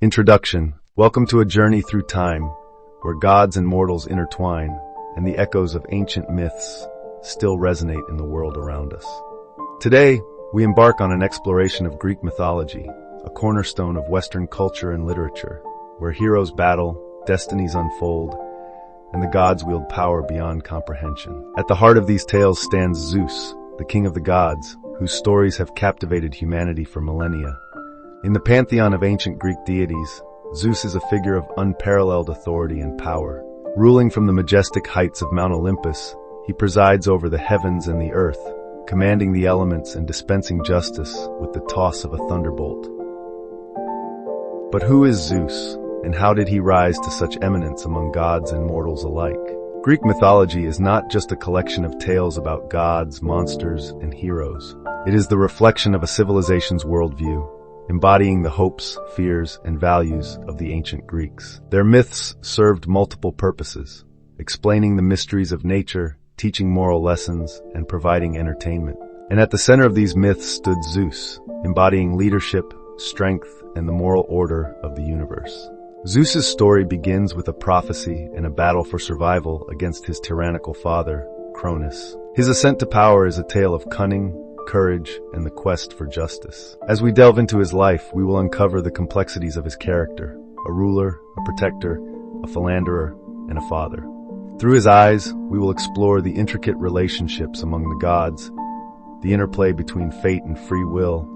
Introduction. Welcome to a journey through time, where gods and mortals intertwine, and the echoes of ancient myths still resonate in the world around us. Today, we embark on an exploration of Greek mythology, a cornerstone of Western culture and literature, where heroes battle, destinies unfold, and the gods wield power beyond comprehension. At the heart of these tales stands Zeus, the king of the gods, whose stories have captivated humanity for millennia. In the pantheon of ancient Greek deities, Zeus is a figure of unparalleled authority and power. Ruling from the majestic heights of Mount Olympus, he presides over the heavens and the earth, commanding the elements and dispensing justice with the toss of a thunderbolt. But who is Zeus, and how did he rise to such eminence among gods and mortals alike? Greek mythology is not just a collection of tales about gods, monsters, and heroes. It is the reflection of a civilization's worldview, embodying the hopes, fears, and values of the ancient Greeks. Their myths served multiple purposes, explaining the mysteries of nature, teaching moral lessons, and providing entertainment. And at the center of these myths stood Zeus, embodying leadership, strength, and the moral order of the universe. Zeus's story begins with a prophecy and a battle for survival against his tyrannical father, Cronus. His ascent to power is a tale of cunning, courage, and the quest for justice. As we delve into his life, we will uncover the complexities of his character: a ruler, a protector, a philanderer, and a father. Through his eyes, we will explore the intricate relationships among the gods, the interplay between fate and free will,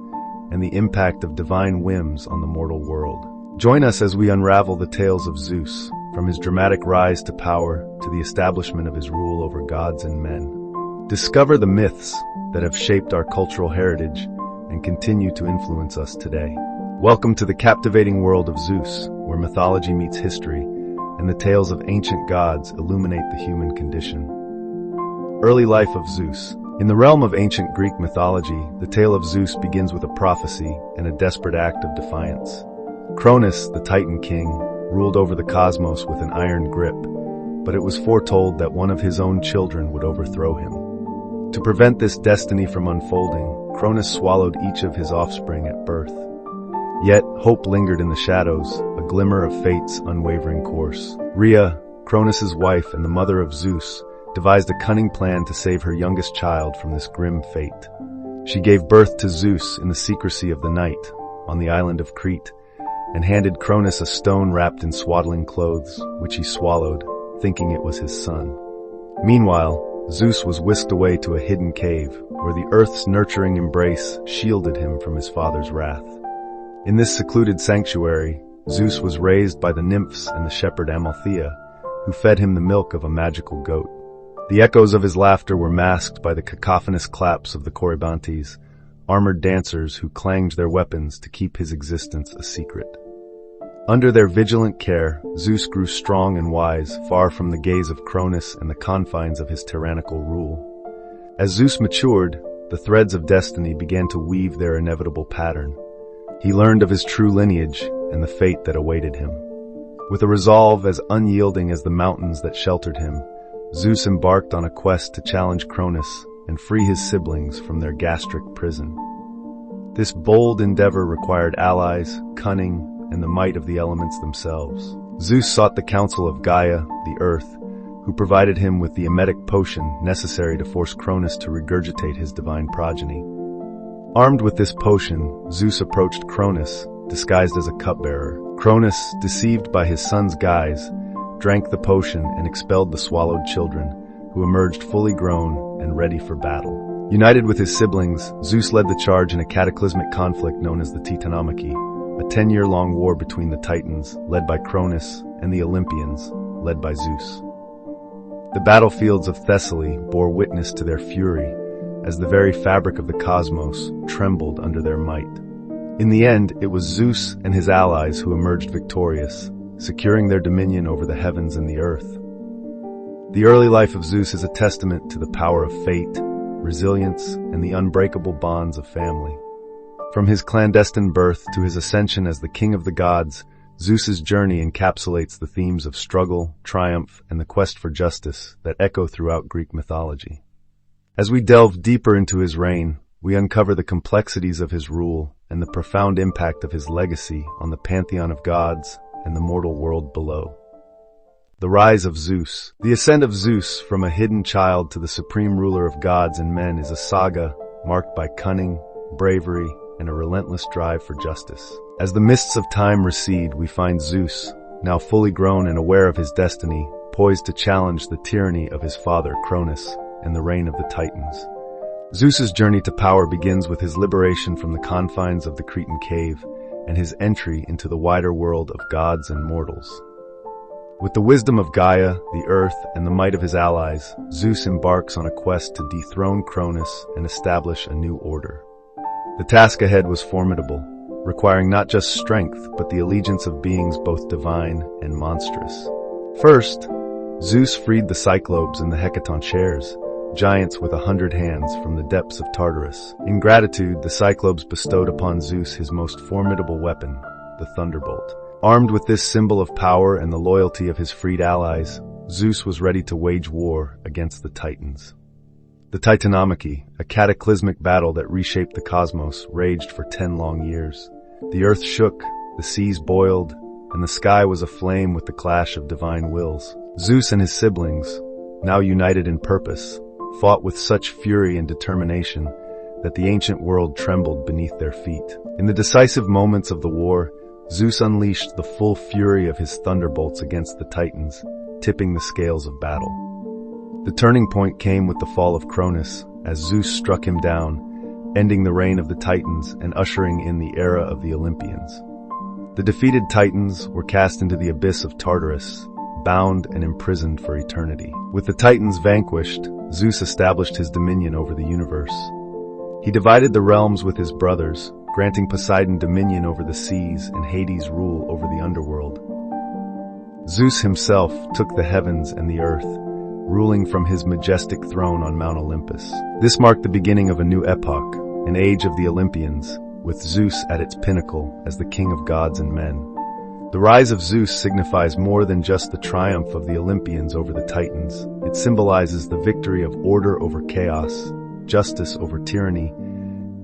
and the impact of divine whims on the mortal world. Join us as we unravel the tales of Zeus, from his dramatic rise to power to the establishment of his rule over gods and men. Discover the myths that have shaped our cultural heritage and continue to influence us today. Welcome to the captivating world of Zeus, where mythology meets history, and the tales of ancient gods illuminate the human condition. Early life of Zeus. In the realm of ancient Greek mythology, the tale of Zeus begins with a prophecy and a desperate act of defiance. Cronus, the Titan king, ruled over the cosmos with an iron grip, but it was foretold that one of his own children would overthrow him. To prevent this destiny from unfolding, Cronus swallowed each of his offspring at birth. Yet, hope lingered in the shadows, a glimmer of fate's unwavering course. Rhea, Cronus's wife and the mother of Zeus, devised a cunning plan to save her youngest child from this grim fate. She gave birth to Zeus in the secrecy of the night, on the island of Crete, and handed Cronus a stone wrapped in swaddling clothes, which he swallowed, thinking it was his son. Meanwhile, Zeus was whisked away to a hidden cave, where the earth's nurturing embrace shielded him from his father's wrath. In this secluded sanctuary, Zeus was raised by the nymphs and the shepherd Amalthea, who fed him the milk of a magical goat. The echoes of his laughter were masked by the cacophonous claps of the Corybantes, armored dancers who clanged their weapons to keep his existence a secret. Under their vigilant care, Zeus grew strong and wise, far from the gaze of Cronus and the confines of his tyrannical rule. As Zeus matured, the threads of destiny began to weave their inevitable pattern. He learned of his true lineage and the fate that awaited him. With a resolve as unyielding as the mountains that sheltered him, Zeus embarked on a quest to challenge Cronus and free his siblings from their gastric prison. This bold endeavor required allies, cunning, and the might of the elements themselves. Zeus sought the counsel of Gaia, the earth, who provided him with the emetic potion necessary to force Cronus to regurgitate his divine progeny. Armed with this potion, Zeus approached Cronus, disguised as a cupbearer. Cronus, deceived by his son's guise, drank the potion and expelled the swallowed children, who emerged fully grown and ready for battle. United with his siblings, Zeus led the charge in a cataclysmic conflict known as the Titanomachy, a 10-year-long war between the Titans, led by Cronus, and the Olympians, led by Zeus. The battlefields of Thessaly bore witness to their fury, as the very fabric of the cosmos trembled under their might. In the end, it was Zeus and his allies who emerged victorious, securing their dominion over the heavens and the earth. The early life of Zeus is a testament to the power of fate, resilience, and the unbreakable bonds of family. From his clandestine birth to his ascension as the king of the gods, Zeus's journey encapsulates the themes of struggle, triumph, and the quest for justice that echo throughout Greek mythology. As we delve deeper into his reign, we uncover the complexities of his rule and the profound impact of his legacy on the pantheon of gods and the mortal world below. The rise of Zeus. The ascent of Zeus from a hidden child to the supreme ruler of gods and men is a saga marked by cunning, bravery, and a relentless drive for justice. As the mists of time recede, we find Zeus, now fully grown and aware of his destiny, poised to challenge the tyranny of his father Cronus and the reign of the Titans. Zeus's journey to power begins with his liberation from the confines of the Cretan cave and his entry into the wider world of gods and mortals. With the wisdom of Gaia, the earth, and the might of his allies, Zeus embarks on a quest to dethrone Cronus and establish a new order. The task ahead was formidable, requiring not just strength, but the allegiance of beings both divine and monstrous. First, Zeus freed the Cyclopes and the Hecatoncheires, giants with 100 hands, from the depths of Tartarus. In gratitude, the Cyclopes bestowed upon Zeus his most formidable weapon, the thunderbolt. Armed with this symbol of power and the loyalty of his freed allies, Zeus was ready to wage war against the Titans. The Titanomachy, a cataclysmic battle that reshaped the cosmos, raged for 10 long years. The earth shook, the seas boiled, and the sky was aflame with the clash of divine wills. Zeus and his siblings, now united in purpose, fought with such fury and determination that the ancient world trembled beneath their feet. In the decisive moments of the war, Zeus unleashed the full fury of his thunderbolts against the Titans, tipping the scales of battle. The turning point came with the fall of Cronus, as Zeus struck him down, ending the reign of the Titans and ushering in the era of the Olympians. The defeated Titans were cast into the abyss of Tartarus, bound and imprisoned for eternity. With the Titans vanquished, Zeus established his dominion over the universe. He divided the realms with his brothers, granting Poseidon dominion over the seas and Hades rule over the underworld. Zeus himself took the heavens and the earth, ruling from his majestic throne on Mount Olympus. This marked the beginning of a new epoch, an age of the Olympians, with Zeus at its pinnacle as the king of gods and men. The rise of Zeus signifies more than just the triumph of the Olympians over the Titans. It symbolizes the victory of order over chaos, justice over tyranny,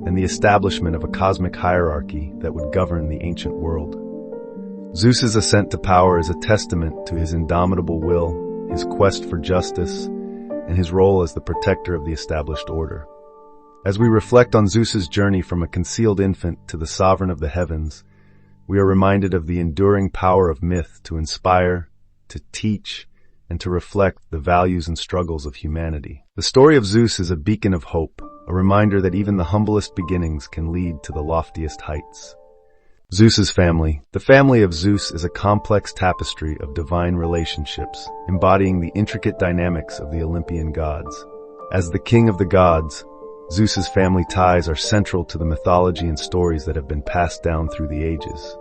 and the establishment of a cosmic hierarchy that would govern the ancient world. Zeus's ascent to power is a testament to his indomitable will, his quest for justice, and his role as the protector of the established order. As we reflect on Zeus's journey from a concealed infant to the sovereign of the heavens, we are reminded of the enduring power of myth to inspire, to teach, and to reflect the values and struggles of humanity. The story of Zeus is a beacon of hope, a reminder that even the humblest beginnings can lead to the loftiest heights. Zeus's family. The family of Zeus is a complex tapestry of divine relationships, embodying the intricate dynamics of the Olympian gods. As the king of the gods, Zeus's family ties are central to the mythology and stories that have been passed down through the ages.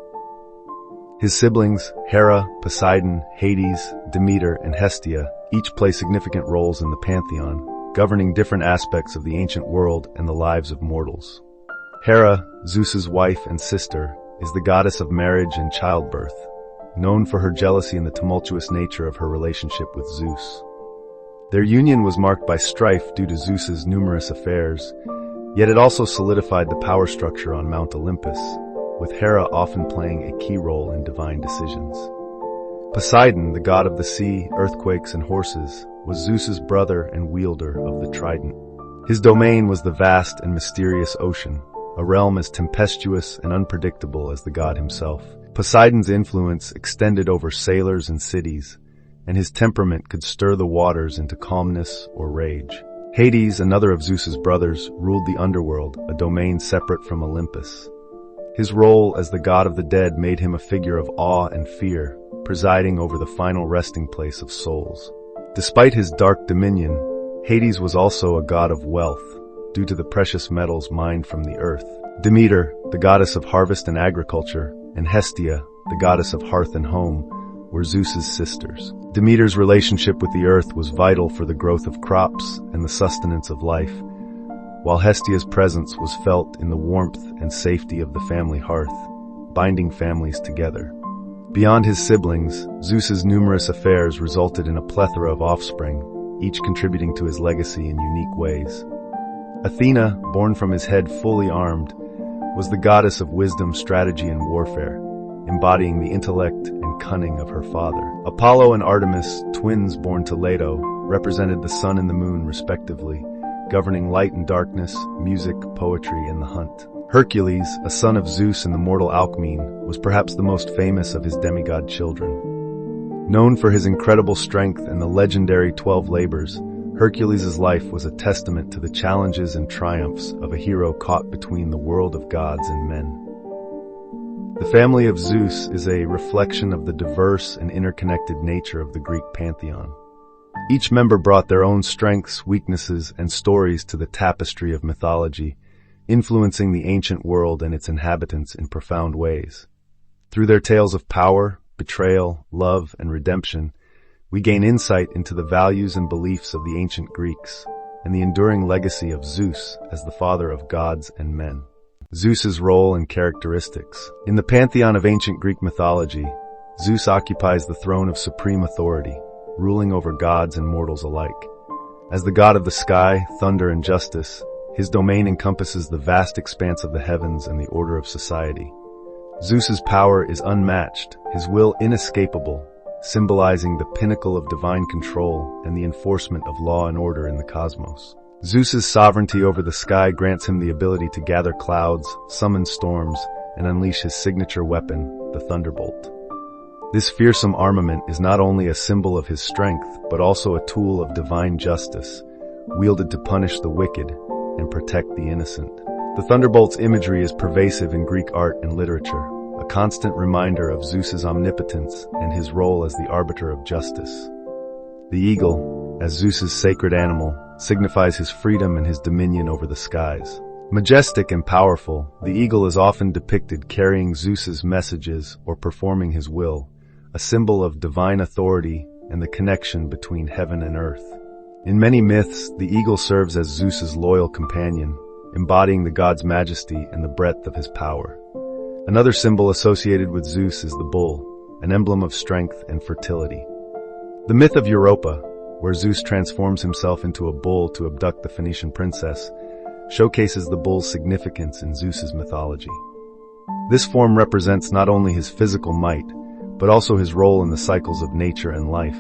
His siblings, Hera, Poseidon, Hades, Demeter, and Hestia, each play significant roles in the pantheon, governing different aspects of the ancient world and the lives of mortals. Hera, Zeus's wife and sister, is the goddess of marriage and childbirth, known for her jealousy and the tumultuous nature of her relationship with Zeus. Their union was marked by strife due to Zeus's numerous affairs, yet it also solidified the power structure on Mount Olympus, with Hera often playing a key role in divine decisions. Poseidon, the god of the sea, earthquakes, and horses, was Zeus's brother and wielder of the trident. His domain was the vast and mysterious ocean, a realm as tempestuous and unpredictable as the god himself. Poseidon's influence extended over sailors and cities, and his temperament could stir the waters into calmness or rage. Hades, another of Zeus's brothers, ruled the underworld, a domain separate from Olympus. His role as the god of the dead made him a figure of awe and fear, presiding over the final resting place of souls. Despite his dark dominion, Hades was also a god of wealth, due to the precious metals mined from the earth. Demeter, the goddess of harvest and agriculture, and Hestia, the goddess of hearth and home, were Zeus's sisters. Demeter's relationship with the earth was vital for the growth of crops and the sustenance of life, while Hestia's presence was felt in the warmth and safety of the family hearth, binding families together. Beyond his siblings, Zeus's numerous affairs resulted in a plethora of offspring, each contributing to his legacy in unique ways. Athena, born from his head fully armed, was the goddess of wisdom, strategy, and warfare, embodying the intellect and cunning of her father. Apollo and Artemis, twins born to Leto, represented the sun and the moon respectively, governing light and darkness, music, poetry, and the hunt. Hercules, a son of Zeus and the mortal Alcmene, was perhaps the most famous of his demigod children. Known for his incredible strength and the legendary 12 labors, Hercules' life was a testament to the challenges and triumphs of a hero caught between the world of gods and men. The family of Zeus is a reflection of the diverse and interconnected nature of the Greek pantheon. Each member brought their own strengths, weaknesses, and stories to the tapestry of mythology, influencing the ancient world and its inhabitants in profound ways. Through their tales of power, betrayal, love, and redemption, we gain insight into the values and beliefs of the ancient Greeks and the enduring legacy of Zeus as the father of gods and men. Zeus's role and characteristics. In the pantheon of ancient Greek mythology, Zeus occupies the throne of supreme authority, ruling over gods and mortals alike. As the god of the sky, thunder, and justice, his domain encompasses the vast expanse of the heavens and the order of society. Zeus's power is unmatched, his will inescapable, symbolizing the pinnacle of divine control and the enforcement of law and order in the cosmos. Zeus's sovereignty over the sky grants him the ability to gather clouds, summon storms, and unleash his signature weapon, the thunderbolt. This fearsome armament is not only a symbol of his strength, but also a tool of divine justice, wielded to punish the wicked and protect the innocent. The thunderbolt's imagery is pervasive in Greek art and literature, a constant reminder of Zeus's omnipotence and his role as the arbiter of justice. The eagle, as Zeus's sacred animal, signifies his freedom and his dominion over the skies. Majestic and powerful, the eagle is often depicted carrying Zeus's messages or performing his will, a symbol of divine authority and the connection between heaven and earth. In many myths, the eagle serves as Zeus's loyal companion, embodying the god's majesty and the breadth of his power. Another symbol associated with Zeus is the bull, an emblem of strength and fertility. The myth of Europa, where Zeus transforms himself into a bull to abduct the Phoenician princess, showcases the bull's significance in Zeus's mythology. This form represents not only his physical might, but also his role in the cycles of nature and life,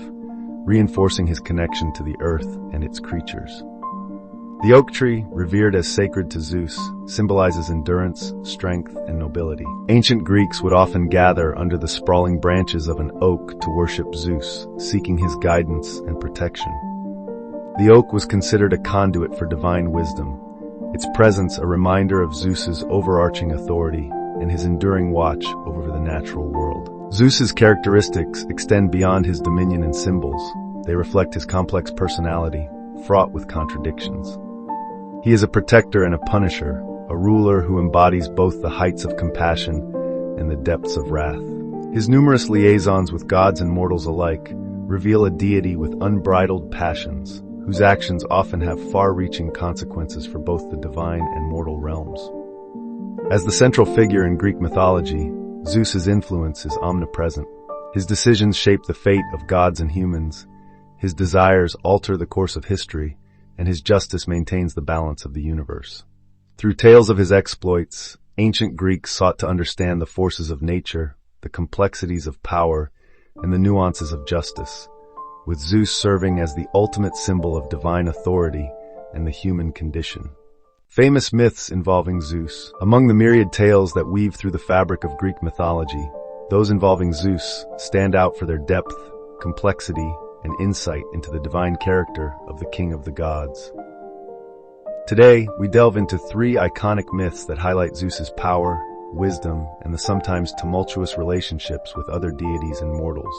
reinforcing his connection to the earth and its creatures. The oak tree, revered as sacred to Zeus, symbolizes endurance, strength, and nobility. Ancient Greeks would often gather under the sprawling branches of an oak to worship Zeus, seeking his guidance and protection. The oak was considered a conduit for divine wisdom, its presence a reminder of Zeus's overarching authority and his enduring watch over the natural world. Zeus's characteristics extend beyond his dominion and symbols. They reflect his complex personality, fraught with contradictions. He is a protector and a punisher, a ruler who embodies both the heights of compassion and the depths of wrath. His numerous liaisons with gods and mortals alike reveal a deity with unbridled passions, whose actions often have far-reaching consequences for both the divine and mortal realms. As the central figure in Greek mythology, Zeus's influence is omnipresent. His decisions shape the fate of gods and humans, his desires alter the course of history, and his justice maintains the balance of the universe. Through tales of his exploits, ancient Greeks sought to understand the forces of nature, the complexities of power, and the nuances of justice, with Zeus serving as the ultimate symbol of divine authority and the human condition. Famous myths involving Zeus. Among the myriad tales that weave through the fabric of Greek mythology, those involving Zeus stand out for their depth, complexity, and insight into the divine character of the king of the gods. Today, we delve into three iconic myths that highlight Zeus's power, wisdom, and the sometimes tumultuous relationships with other deities and mortals.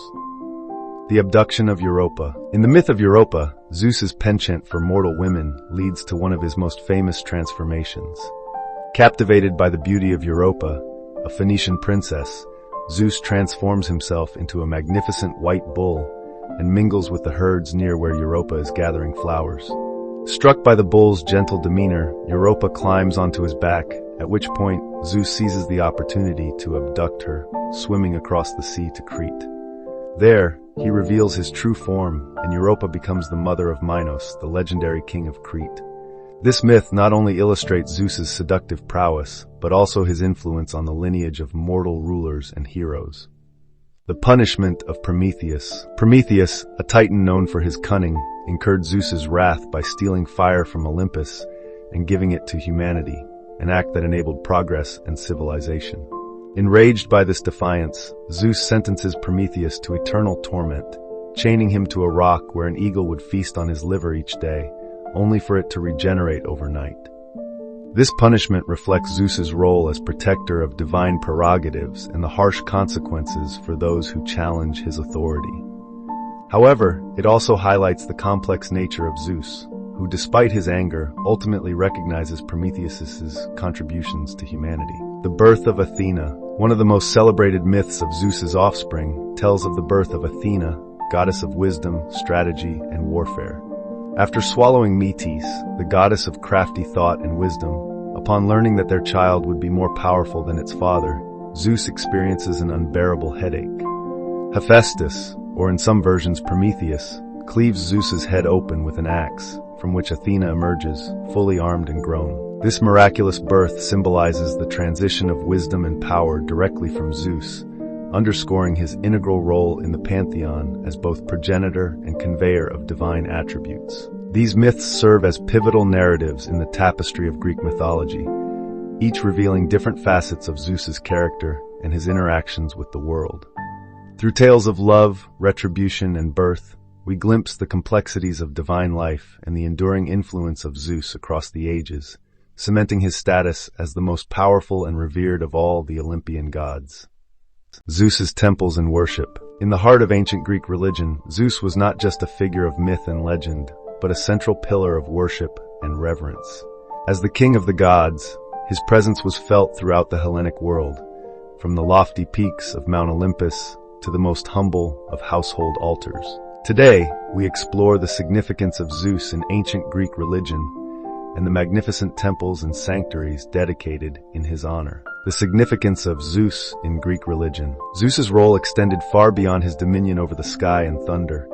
The abduction of Europa. In the myth of Europa, Zeus's penchant for mortal women leads to one of his most famous transformations. Captivated by the beauty of Europa, a Phoenician princess, Zeus transforms himself into a magnificent white bull and mingles with the herds near where Europa is gathering flowers. Struck by the bull's gentle demeanor, Europa climbs onto his back, at which point Zeus seizes the opportunity to abduct her, swimming across the sea to Crete. There, he reveals his true form, and Europa becomes the mother of Minos, the legendary king of Crete. This myth not only illustrates Zeus's seductive prowess, but also his influence on the lineage of mortal rulers and heroes. The punishment of Prometheus. Prometheus, a titan known for his cunning, incurred Zeus's wrath by stealing fire from Olympus and giving it to humanity, an act that enabled progress and civilization. Enraged by this defiance, Zeus sentences Prometheus to eternal torment, chaining him to a rock where an eagle would feast on his liver each day, only for it to regenerate overnight. This punishment reflects Zeus's role as protector of divine prerogatives and the harsh consequences for those who challenge his authority. However, it also highlights the complex nature of Zeus, who despite his anger ultimately recognizes Prometheus's contributions to humanity. The birth of Athena. One of the most celebrated myths of Zeus's offspring tells of the birth of Athena, goddess of wisdom, strategy, and warfare. After swallowing Metis, the goddess of crafty thought and wisdom, upon learning that their child would be more powerful than its father, Zeus experiences an unbearable headache. Hephaestus, or in some versions Prometheus, cleaves Zeus's head open with an axe, from which Athena emerges, fully armed and grown. This miraculous birth symbolizes the transition of wisdom and power directly from Zeus, underscoring his integral role in the pantheon as both progenitor and conveyor of divine attributes. These myths serve as pivotal narratives in the tapestry of Greek mythology, each revealing different facets of Zeus's character and his interactions with the world. Through tales of love, retribution, and birth, we glimpse the complexities of divine life and the enduring influence of Zeus across the ages, cementing his status as the most powerful and revered of all the Olympian gods. Zeus's temples and worship. In the heart of ancient Greek religion, Zeus was not just a figure of myth and legend, but a central pillar of worship and reverence. As the king of the gods, his presence was felt throughout the Hellenic world, from the lofty peaks of Mount Olympus to the most humble of household altars. Today, we explore the significance of Zeus in ancient Greek religion and the magnificent temples and sanctuaries dedicated in his honor. The significance of Zeus in Greek religion. Zeus's role extended far beyond his dominion over the sky and thunder.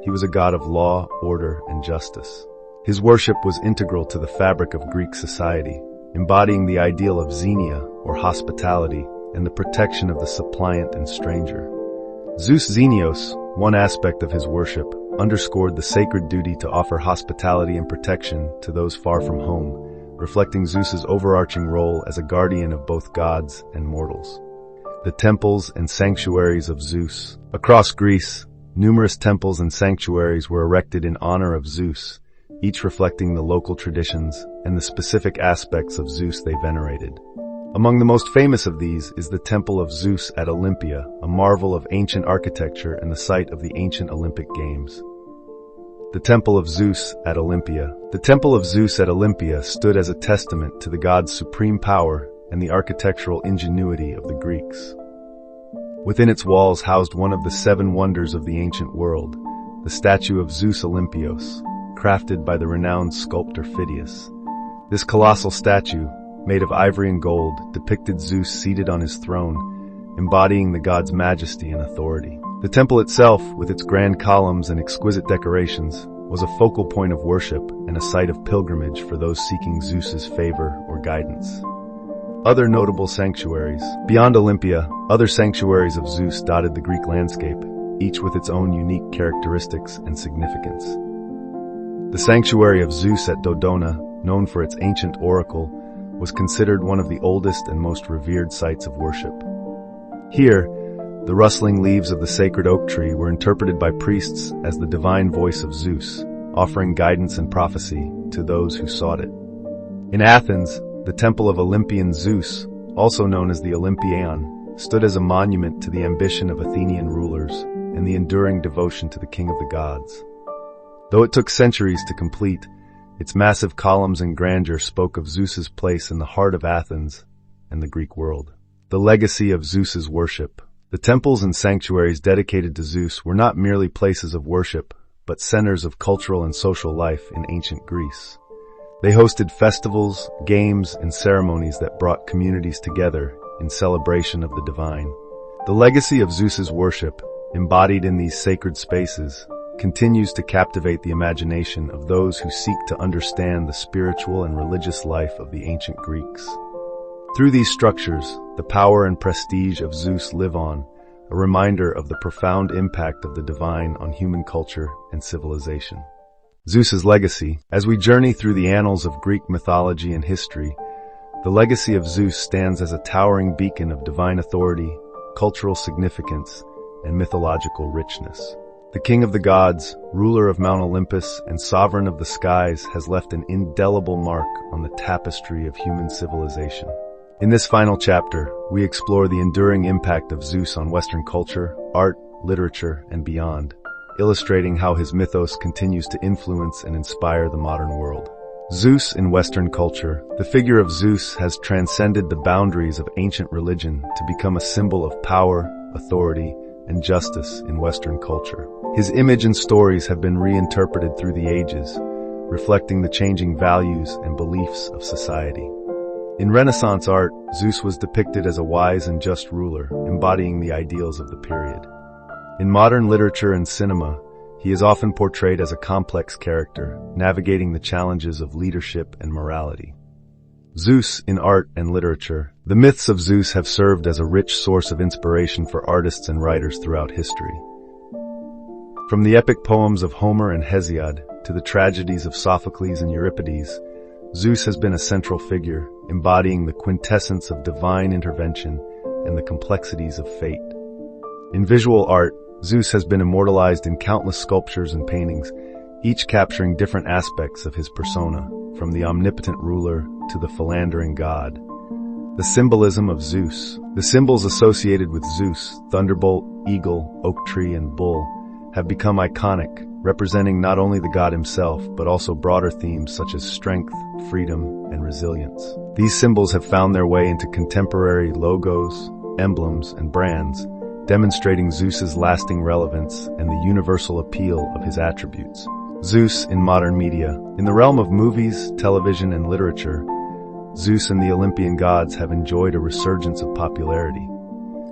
He was a god of law, order, and justice. His worship was integral to the fabric of Greek society, embodying the ideal of xenia, or hospitality, and the protection of the suppliant and stranger. Zeus Xenios, one aspect of his worship, underscored the sacred duty to offer hospitality and protection to those far from home, reflecting Zeus's overarching role as a guardian of both gods and mortals. The temples and sanctuaries of Zeus. Across Greece, numerous temples and sanctuaries were erected in honor of Zeus, each reflecting the local traditions and the specific aspects of Zeus they venerated. Among the most famous of these is the Temple of Zeus at Olympia, a marvel of ancient architecture and the site of the ancient Olympic Games. The Temple of Zeus at Olympia. The Temple of Zeus at Olympia stood as a testament to the god's supreme power and the architectural ingenuity of the Greeks. Within its walls housed one of the 7 wonders of the ancient world, the statue of Zeus Olympios, crafted by the renowned sculptor Phidias. This colossal statue, made of ivory and gold, depicted Zeus seated on his throne, embodying the god's majesty and authority. The temple itself, with its grand columns and exquisite decorations, was a focal point of worship and a site of pilgrimage for those seeking Zeus's favor or guidance. Other notable sanctuaries. Beyond Olympia, other sanctuaries of Zeus dotted the Greek landscape, each with its own unique characteristics and significance. The sanctuary of Zeus at Dodona, known for its ancient oracle, was considered one of the oldest and most revered sites of worship. Here, the rustling leaves of the sacred oak tree were interpreted by priests as the divine voice of Zeus, offering guidance and prophecy to those who sought it. In Athens, the Temple of Olympian Zeus, also known as the Olympian, stood as a monument to the ambition of Athenian rulers and the enduring devotion to the king of the gods. Though it took centuries to complete, its massive columns and grandeur spoke of Zeus's place in the heart of Athens and the Greek world. The legacy of Zeus's worship. The temples and sanctuaries dedicated to Zeus were not merely places of worship, but centers of cultural and social life in ancient Greece. They hosted festivals, games, and ceremonies that brought communities together in celebration of the divine. The legacy of Zeus's worship, embodied in these sacred spaces, continues to captivate the imagination of those who seek to understand the spiritual and religious life of the ancient Greeks. Through these structures, the power and prestige of Zeus live on, a reminder of the profound impact of the divine on human culture and civilization. Zeus's legacy. As we journey through the annals of Greek mythology and history, the legacy of Zeus stands as a towering beacon of divine authority, cultural significance, and mythological richness. The king of the gods, ruler of Mount Olympus, and sovereign of the skies has left an indelible mark on the tapestry of human civilization. In this final chapter, we explore the enduring impact of Zeus on Western culture, art, literature, and beyond, illustrating how his mythos continues to influence and inspire the modern world. Zeus in Western culture. The figure of Zeus has transcended the boundaries of ancient religion to become a symbol of power, authority, and justice in Western culture. His image and stories have been reinterpreted through the ages, reflecting the changing values and beliefs of society. In Renaissance art, Zeus was depicted as a wise and just ruler, embodying the ideals of the period. In modern literature and cinema, he is often portrayed as a complex character, navigating the challenges of leadership and morality. Zeus in art and literature. The myths of Zeus have served as a rich source of inspiration for artists and writers throughout history. From the epic poems of Homer and Hesiod to the tragedies of Sophocles and Euripides, Zeus has been a central figure, embodying the quintessence of divine intervention and the complexities of fate. In visual art, Zeus has been immortalized in countless sculptures and paintings, each capturing different aspects of his persona, from the omnipotent ruler to the philandering god. The symbolism of Zeus. The symbols associated with Zeus, thunderbolt, eagle, oak tree, and bull, have become iconic, representing not only the god himself, but also broader themes such as strength, freedom, and resilience. These symbols have found their way into contemporary logos, emblems, and brands, demonstrating Zeus's lasting relevance and the universal appeal of his attributes. Zeus in modern media. In the realm of movies, television, and literature, Zeus and the Olympian gods have enjoyed a resurgence of popularity.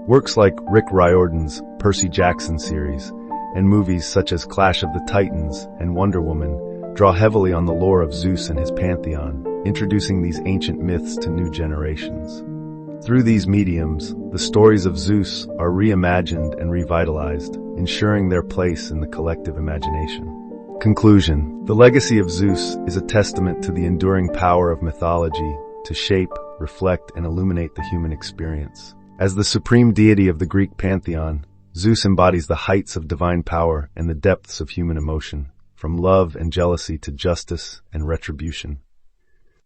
Works like Rick Riordan's Percy Jackson series and movies such as Clash of the Titans and Wonder Woman draw heavily on the lore of Zeus and his pantheon, introducing these ancient myths to new generations. Through these mediums, the stories of Zeus are reimagined and revitalized, ensuring their place in the collective imagination. Conclusion. The legacy of Zeus is a testament to the enduring power of mythology to shape, reflect, and illuminate the human experience. As the supreme deity of the Greek pantheon, Zeus embodies the heights of divine power and the depths of human emotion, from love and jealousy to justice and retribution.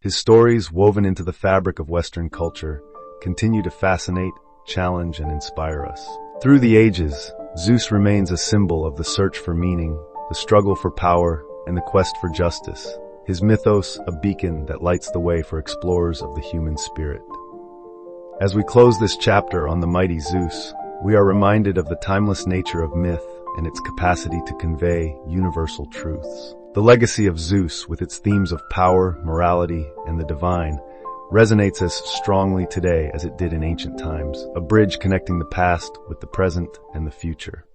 His stories, woven into the fabric of Western culture, continue to fascinate, challenge, and inspire us. Through the ages, Zeus remains a symbol of the search for meaning, the struggle for power, and the quest for justice, his mythos a beacon that lights the way for explorers of the human spirit. As we close this chapter on the mighty Zeus, we are reminded of the timeless nature of myth and its capacity to convey universal truths. The legacy of Zeus, with its themes of power, morality, and the divine, resonates as strongly today as it did in ancient times, a bridge connecting the past with the present and the future.